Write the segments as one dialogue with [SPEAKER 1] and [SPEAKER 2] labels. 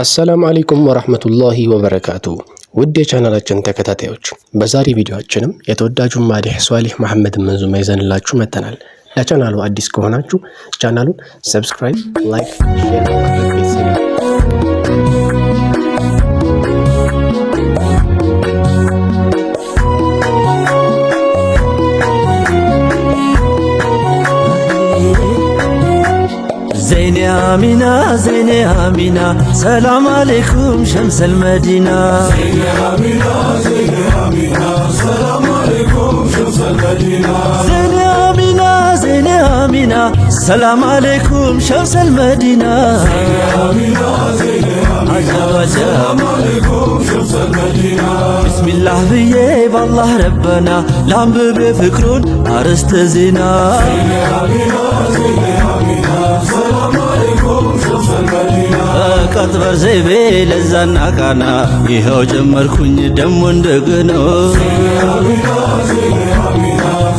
[SPEAKER 1] አሰላሙ አለይኩም ወራህመቱላሂ ወበረካቱ። ውድ የቻናላችን ተከታታዮች በዛሬ ቪዲዮአችንም የተወዳጁን ማዲህ ሷሊህ መሐመድ መንዙማ ይዘንላችሁ መጥተናል። ለቻናሉ አዲስ ከሆናችሁ ቻናሉን ሰብስክራይብ፣ ላይክ፣ ሼር ማድረግ ቤተሰብ
[SPEAKER 2] زيني آمينة سلام عليكم شمس المدينة
[SPEAKER 3] زيني آمينة سلام عليكم شمس المدينة
[SPEAKER 2] زيني آمينة سلام عليكم شمس المدينة
[SPEAKER 3] سلام عليكم شمس المدينة
[SPEAKER 2] بسم الله بيه بالله ربنا لامب بفكرون أرست زينة
[SPEAKER 3] زيني آمينة سلام عليكم شمس المدينة
[SPEAKER 2] كتبر زيبي لزانا كانا يهو جمر كوني دمو اندقنو
[SPEAKER 3] زيني آمينة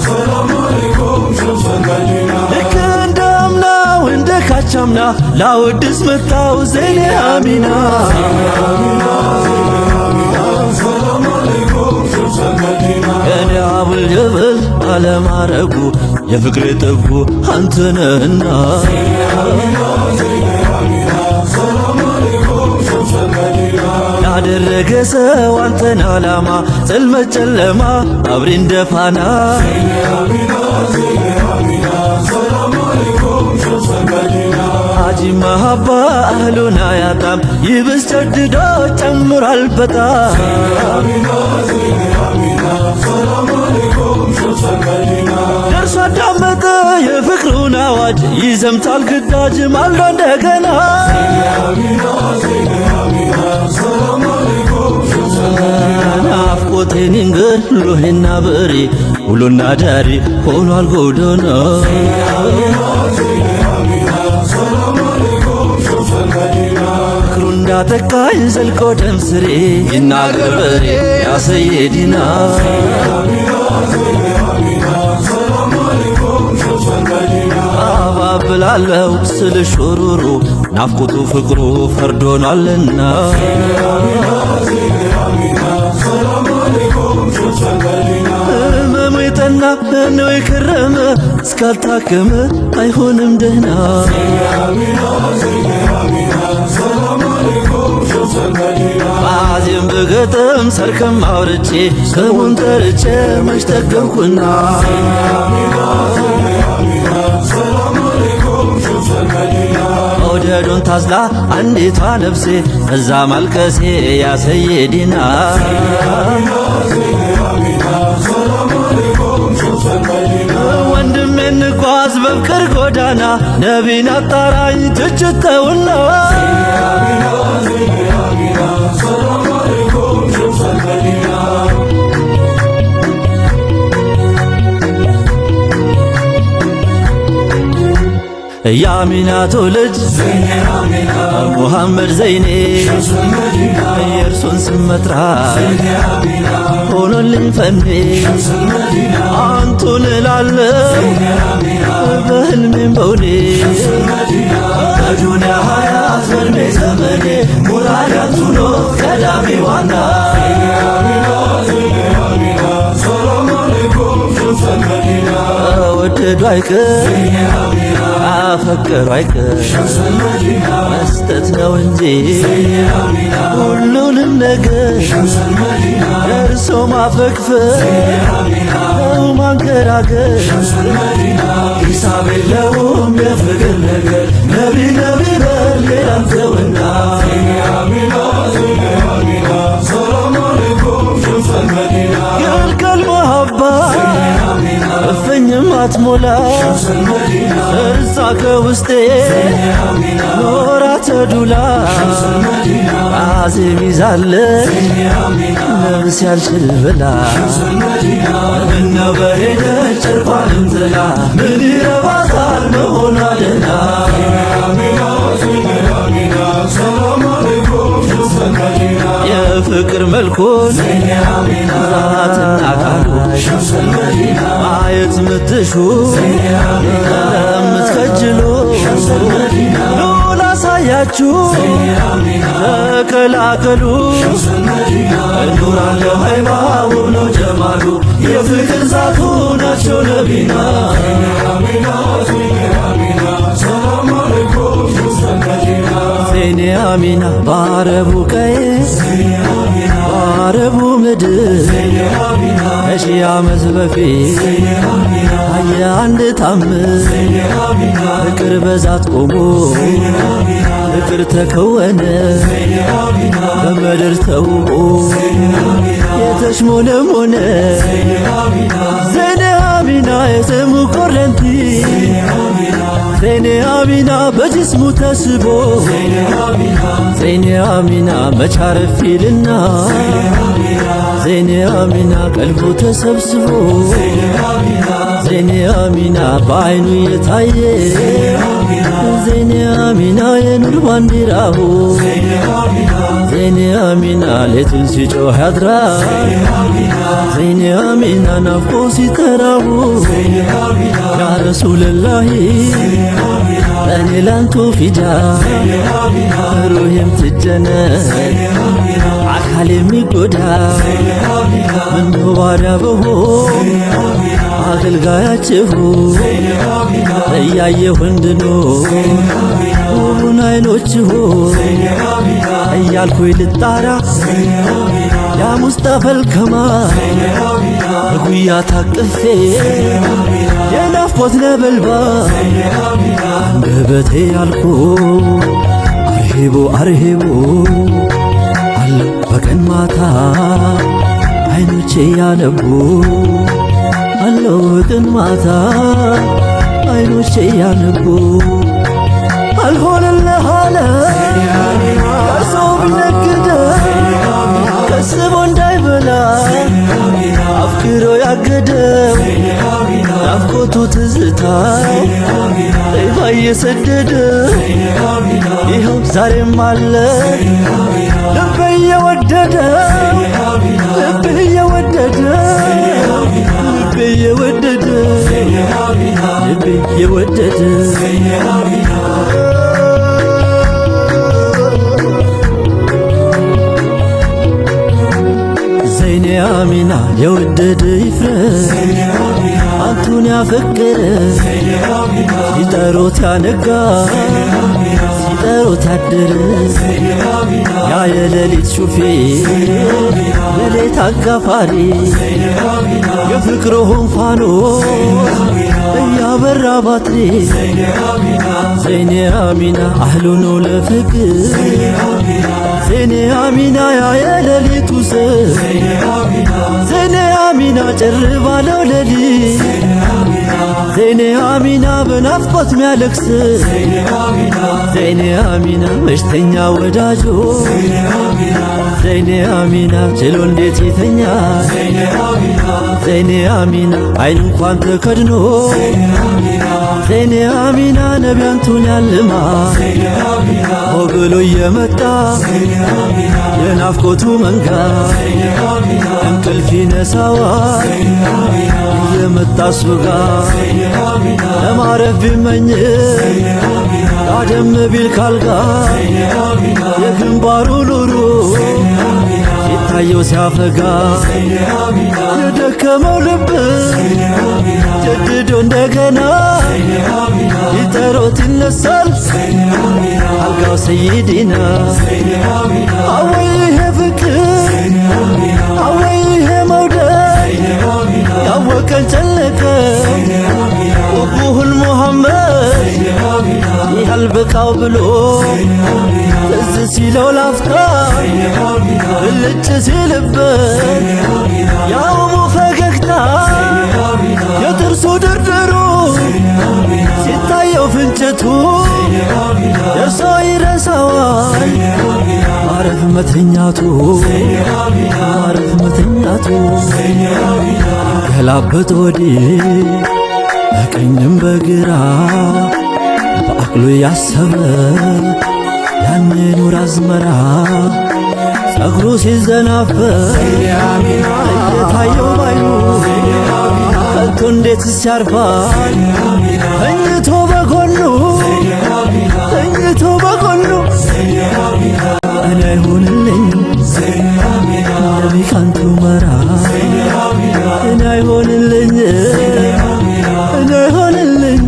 [SPEAKER 3] سلام عليكم شمس المدينة
[SPEAKER 2] لك اندامنا وندك هاتشامنا لا ودس متاو زيني آمينة
[SPEAKER 3] سلام عليكم شمس المدينة
[SPEAKER 2] يا أبو الجبل على معرقو يا فكرة تبو أنتنا
[SPEAKER 3] سلام عليكم شمس المدينة
[SPEAKER 2] ያደረገ ሰው አንተን አላማ ጽልመት ጨለማ አብሪ እንደፋና
[SPEAKER 3] سلام عليكم شمس المدينة
[SPEAKER 2] አጂ መሀባ አህሉን አያጣም ይብስ ጨድዶ ጨምሯል በጣም
[SPEAKER 3] سلام عليكم شمس المدينة
[SPEAKER 2] ደርሶ አዳመጠ የፍቅሩን አዋጅ ይዘምታል ግዳጅ ማልዶ እንደገና
[SPEAKER 3] سلام عليكم شمس
[SPEAKER 2] ናፍቆቴን ይንገር ሎሄና በሬ ውሎና ዳሪ ሆኗል ጎዳና
[SPEAKER 3] سلام عليكم شمس المدينة
[SPEAKER 2] ፍቅሩ እንዳጠቃኝ ዘልቆ ደም ስሬ ይናገር በሬ ያ ሰይዲና
[SPEAKER 3] سلام عليكم شمس المدينة
[SPEAKER 2] አባብላለሁ ስል ሹሩሩ ናፍቆቱ ፍቅሩ ፈርዶናልና
[SPEAKER 3] سلام عليكم شمس المدينة
[SPEAKER 2] ህመሙ የጠና ነው የከረመ እስካልታከመ አይሆንም ደህና
[SPEAKER 3] سلام عليكم شمس المدينة
[SPEAKER 2] ባዜም በገጠም ሰርከም አውርቼ ስሙን ጠርቼ መች ጠገብኩና
[SPEAKER 3] سلام عليكم شمس المدينة
[SPEAKER 2] መውደዱን ታዝላ አንዲቷ ነፍሴ እዛ ማልቀሴ ያ ሰይዲና
[SPEAKER 3] سلام عليكم شمس المدينة
[SPEAKER 2] ወንድሜ እንጓዝ በፍቅር ጎዳና ነቢን አጣራኝ ትችተውና
[SPEAKER 3] سلام عليكم شمس المدينة
[SPEAKER 2] የአሚናቱ ልጅ
[SPEAKER 3] زيني آمينة
[SPEAKER 2] ሙሐመድ ዘይኔ
[SPEAKER 3] شمس المدينة
[SPEAKER 2] የእርሱን ስም መጥራት
[SPEAKER 3] زيني آمينة
[SPEAKER 2] ሆኖልኝ ፈኔ
[SPEAKER 3] شمس المدينة
[SPEAKER 2] አንቱን እላለሁ
[SPEAKER 3] زيني آمينة
[SPEAKER 2] በህልሜም በውኔ
[SPEAKER 3] شمس المدينة الدنيا حياة والمي زمني مرادات نو كلامي وانا سلام عليكم شمس المدينة
[SPEAKER 2] ወደዱ አይቀር
[SPEAKER 3] زيني آمينة
[SPEAKER 2] አፈቀሩ አይቀር
[SPEAKER 3] شمس المدينة
[SPEAKER 2] መስጠት ነው እንጂ
[SPEAKER 3] زيني آمينة
[SPEAKER 2] ሁሉንም ነገር
[SPEAKER 3] شمس المدينة
[SPEAKER 2] ደርሶ ማፈግፈግ
[SPEAKER 3] زيني آمينة
[SPEAKER 2] ነው ማንገራገር
[SPEAKER 3] شمس المدينة حساب اللوم يفقر نقر نبي نبي بلغ أنت والنار زيني آمينة سلام عليكم شمس المدينة
[SPEAKER 2] ያልቃል መሀባ እፍኝም አትሞላ
[SPEAKER 3] شمس المدينة
[SPEAKER 2] እርሳ ከውስጤ ኖራ ተዱላ
[SPEAKER 3] شمس المدينة
[SPEAKER 2] አዜም ይዛለች
[SPEAKER 3] زيني آمينة
[SPEAKER 2] ነፍስ ያልችል ብላ
[SPEAKER 3] شمس المدينة من بريد الشرفان انزلا من يرباطال مهونا لنا سلام عليكم شمس المدينة
[SPEAKER 2] የፍቅር መልኩን
[SPEAKER 3] زيني آمينة
[SPEAKER 2] ዛትና ቃሉ
[SPEAKER 3] شمس المدينة
[SPEAKER 2] ማየት ምትሹ
[SPEAKER 3] زيني آمينة
[SPEAKER 2] ለምትከጅሉ
[SPEAKER 3] شمس المدينة
[SPEAKER 2] ላሳያ ብላችሁ ተቀላቀሉ እኖራለሁ ሃይባ ውብ ነው ጀማሉ የፍቅር ዛቱ ናቸው ነቢና ዜኔ አሚና በአረቡ ቀይ በአረቡ ምድር ከሺህ ዓመት በፊት አየ አንድ ታምር ፍቅር በዛት ቆሞ ፍቅር ተከወነ በምድር ተውቦ የተሽሞነሞነ ዜኔ አሚና የስሙ ኮረንቲ ዜኔ አሚና በጅስሙ ተስቦ ዜኔ አሚና መቻረፍ ይልና ዜኔ አሚና ቀልቡ ተሰብስቦ ዜኔ አሚና በአይኑ የታየ ዜኔ አሚና የኑር ባንዲራሁ ዜኔ አሚና ሌቱን ሲጮህ ያድራል ዜኔ አሚና ናፍቆ ሲጠራሁ ያ ረሱልላሂ እኔ ላንቱ ፊዳ ሩሄም ትጀነን አካል የሚጎዳ ምነው ባሪያ በሆን አገልጋያችሁ እያየሁ እንድኖር ውቡን አይኖችሁ እያልኩኝ ልጣራ ያ ሙስጠፈል ከማል በጉያ ታቅፌ የናፍቆት ነበልባል አንደበቴ ያልኩ አርሂቡ አርሂቡ አለው በቀን ማታ አይኖቼ ያነቡ አለው በቀን ማታ አይኖቼ ያነቡ አልሆነልህ አለ ቀርሶ ቢነግደ ከስቦ እንዳይበላ አፍቅሮ ያገደው ናፍቆቱ ትዝታ ጠይፋ እየሰደደ ይኸው ዛሬም አለ ልቤ እየወደደ ልቤ እየወደደ ልቤ እየወደደ ልቤ እየወደደ ዜኔ አሚና የወደደ ይፍረስ አንቱን ያፈቀረ ሲጠሩት ያነጋ ሲጠሩት ያደረ ያ የሌሊት ሹፌር የሌት አጋፋሪ የፍቅርህን ፋኖስ እያበራ ባትሪ ዜኔ አሚና አህሉ ነው ለፍቅር ዜኔ አሚና ያ የሌሊቱ ሰው ዜኔ አሚና ጭር ባለው ሌሊት ዜኔ አሚና በናፍቆት ሚያለቅስ ዜኔ አሚና መሽተኛ ወዳጆ ዜኔ አሚና ችሎ እንዴት ይተኛ ዜኔ አሚና አይን እንኳን ተከድኖ ዜኔ አሚና ነቢያንቱን ያልማ ሆ ብሎ እየመጣ የናፍቆቱ መንጋ እንቅልፍ ይነሳዋል እየመጣ እሱ ጋር ለማረፍ ቢመኝ ጋደም ቢል ካልጋ የግንባሩ ኑሩ ሲታየው ሲያፈጋ የደከመው ልብ ጀድዶ እንደገና ሊጠሮት ይነሳል አልጋው ሰይዲና አወይ ይሄ ፍቅር አወይ ይሄ መውደድ ያወቀን ጨነቀ ኡቡሁል ሙሐመድ ይሃል በቃው ብሎ ትዝ ሲለው ላፍታ ብልጭ ሲልበት ያውሙ ፈገግታ የጥርሱ ድርድሩ ሲታየው ፍንጭቱ ደርሶ ይረሳዋል ማረፍ መተኛቱ ማረፍ መተኛቱ ገላበጥ ወዲህ በቀኝም በግራ በአቅሉ ያሰበ ያን ኑር አዝመራ ጸጉሩ ሲዘናፈር እየታየው ባዩ ከቶ እንዴት ሲያርፋል ተኝቶ በጎኑ ተኝቶ በጎኑ እኔ አይሆንልኝ ነቢ ካንቱ መራ እኔ አይሆንልኝ እኔ አይሆንልኝ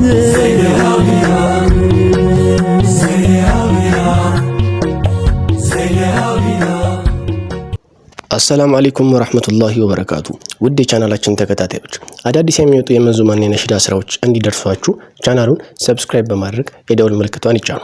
[SPEAKER 1] አሰላሙ አለይኩም ወራህመቱላሂ ወበረካቱ። ውድ የቻናላችን ተከታታዮች አዳዲስ የሚወጡ የመንዙማና የነሽዳ ስራዎች እንዲደርሷችሁ ቻናሉን ሰብስክራይብ በማድረግ የደውል ምልክቷን ይጫኑ።